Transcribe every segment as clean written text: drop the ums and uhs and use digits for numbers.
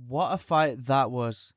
What a fight that was.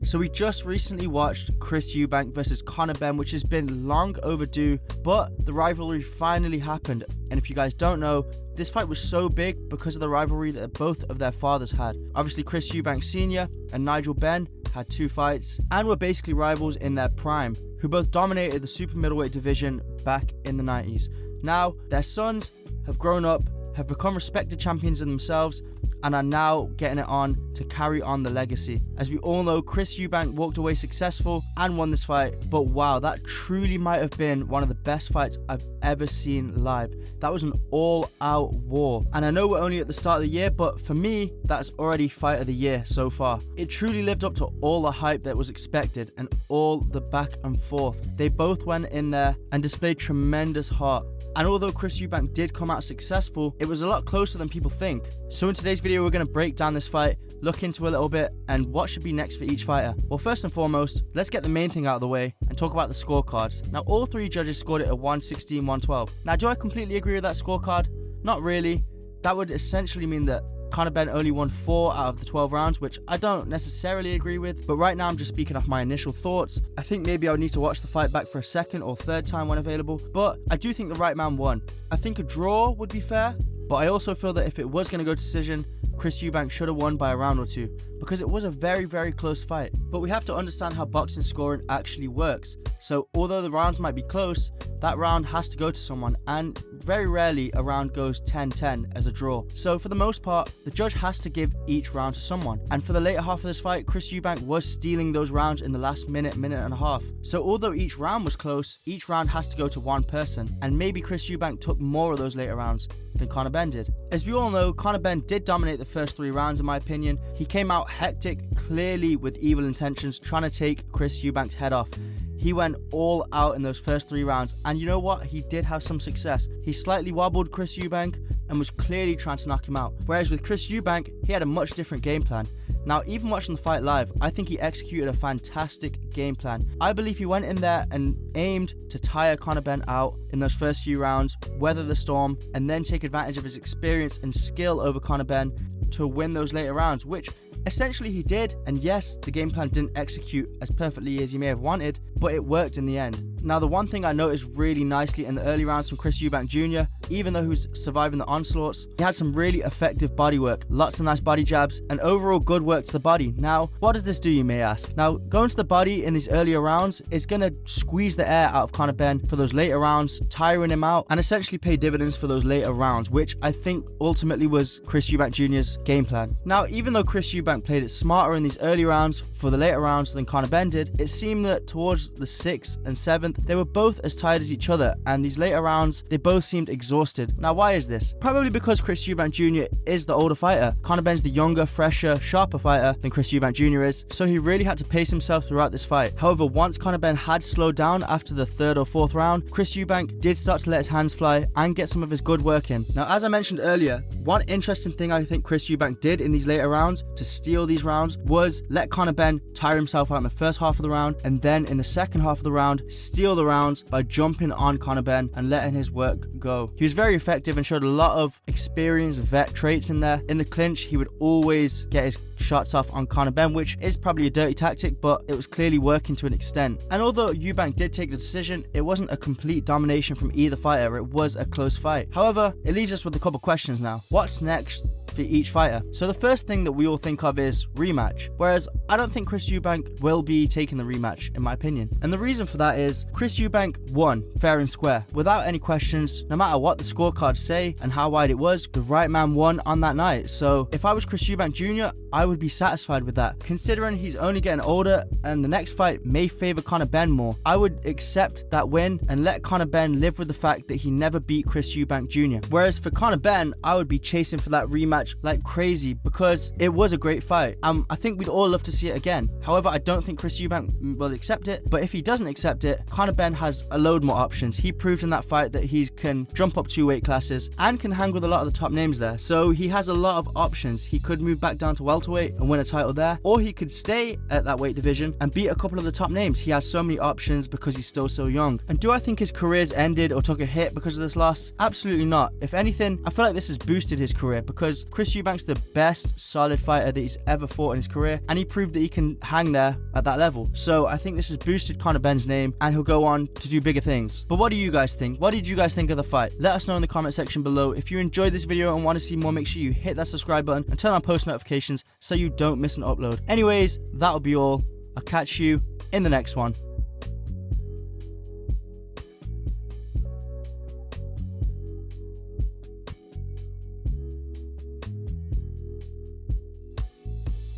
So we just recently watched Chris Eubank versus Conor Benn, which has been long overdue, but the rivalry finally happened. And if you guys don't know, this fight was so big because of the rivalry that both of their fathers had. Obviously Chris Eubank Sr. and Nigel Benn had 2 fights and were basically rivals in their prime, who both dominated the super middleweight division back in the 90s. Now, their sons have grown up, have become respected champions in themselves, and are now getting it on to carry on the legacy. As we all know, Chris Eubank walked away successful and won this fight, but wow, that truly might have been one of the best fights I've ever seen live. That was an all-out war, and I know we're only at the start of the year, but for me, that's already fight of the year so far. It truly lived up to all the hype that was expected and all the back and forth. They both went in there and displayed tremendous heart. And although Chris Eubank did come out successful, it was a lot closer than people think. So in today's video, we're going to break down this fight, look into a little bit, and what should be next for each fighter. Well, first and foremost, let's get the main thing out of the way and talk about the scorecards. Now, all 3 judges scored it at 116, 112. Now, do I completely agree with that scorecard? Not really. That would essentially mean that Conor Benn only won 4 out of the 12 rounds, which I don't necessarily agree with, but right now I'm just speaking off my initial thoughts. I think maybe I would need to watch the fight back for a second or third time when available, but I do think the right man won. I think a draw would be fair, but I also feel that if it was going to go decision, Chris Eubank should have won by a round or 2, because it was a very, very close fight. But we have to understand how boxing scoring actually works. So although the rounds might be close, that round has to go to someone, and very rarely a round goes 10-10 as a draw. So for the most part, the judge has to give each round to someone. And for the later half of this fight, Chris Eubank was stealing those rounds in the last minute and a half. So although each round was close, each round has to go to one person. And maybe Chris Eubank took more of those later rounds than Conor Benn did. As we all know, Conor Benn did dominate the first 3 rounds in my opinion. He came out hectic, clearly with evil intentions, trying to take Chris Eubank's head off. He went all out in those first 3 rounds, and you know what? He did have some success. He slightly wobbled Chris Eubank and was clearly trying to knock him out. Whereas with Chris Eubank, he had a much different game plan. Now, even watching the fight live, I think he executed a fantastic game plan. I believe he went in there and aimed to tire Conor Benn out in those first few rounds, weather the storm, and then take advantage of his experience and skill over Conor Benn to win those later rounds, which essentially he did. And yes, the game plan didn't execute as perfectly as he may have wanted, but it worked in the end. Now, the one thing I noticed really nicely in the early rounds from Chris Eubank Jr., even though he was surviving the onslaughts, he had some really effective body work, lots of nice body jabs, and overall good work to the body. Now, what does this do, you may ask? Now, going to the body in these earlier rounds is going to squeeze the air out of Conor Benn for those later rounds, tiring him out, and essentially pay dividends for those later rounds, which I think ultimately was Chris Eubank Jr.'s game plan. Now, even though Chris Eubank played it smarter in these early rounds for the later rounds than Conor Benn did, it seemed that towards the 6th and 7th, they were both as tired as each other, and these later rounds, they both seemed exhausted. Now, why is this? Probably because Chris Eubank Jr. is the older fighter. Conor Benn's the younger, fresher, sharper fighter than Chris Eubank Jr. is, so he really had to pace himself throughout this fight. However, once Conor Benn had slowed down after the 3rd or 4th round, Chris Eubank did start to let his hands fly and get some of his good work in. Now, as I mentioned earlier, one interesting thing I think Chris Eubank did in these later rounds to steal these rounds was let Conor Benn tire himself out in the first half of the round, and then in the second half of the round, steal the rounds by jumping on Conor Benn and letting his work go. He was very effective and showed a lot of experience, vet traits in there. In the clinch, he would always get his shots off on Conor Benn, which is probably a dirty tactic, but it was clearly working to an extent. And although Eubank did take the decision, it wasn't a complete domination from either fighter. It was a close fight. However, it leaves us with a couple questions now. What's next for each fighter? So the first thing that we all think of is rematch, whereas I don't think Chris Eubank will be taking the rematch, in my opinion. And the reason for that is Chris Eubank won fair and square without any questions. No matter what the scorecards say and how wide it was, the right man won on that night. So if I was Chris Eubank Jr., I would be satisfied with that. Considering he's only getting older and the next fight may favor Conor Benn more, I would accept that win and let Conor Benn live with the fact that he never beat Chris Eubank Jr. Whereas for Conor Benn, I would be chasing for that rematch like crazy because it was a great fight. I think we'd all love to see it again. However, I don't think Chris Eubank will accept it, but if he doesn't accept it, Conor Benn has a load more options. He proved in that fight that he can jump up 2 weight classes and can hang with a lot of the top names there. So he has a lot of options. He could move back down to welterweight and win a title there, or he could stay at that weight division and beat a couple of the top names. He has so many options because he's still so young. And do I think his career's ended or took a hit because of this loss? Absolutely not. If anything, I feel like this has boosted his career because Chris Eubank's the best solid fighter that he's ever fought in his career, and he proved that he can hang there at that level. So I think this has boosted Conor Benn's name, and he'll go on to do bigger things. But what do you guys think? What did you guys think of the fight? Let us know in the comment section below. If you enjoyed this video and want to see more, make sure you hit that subscribe button and turn on post notifications so you don't miss an upload. Anyways, that'll be all. I'll catch you in the next one.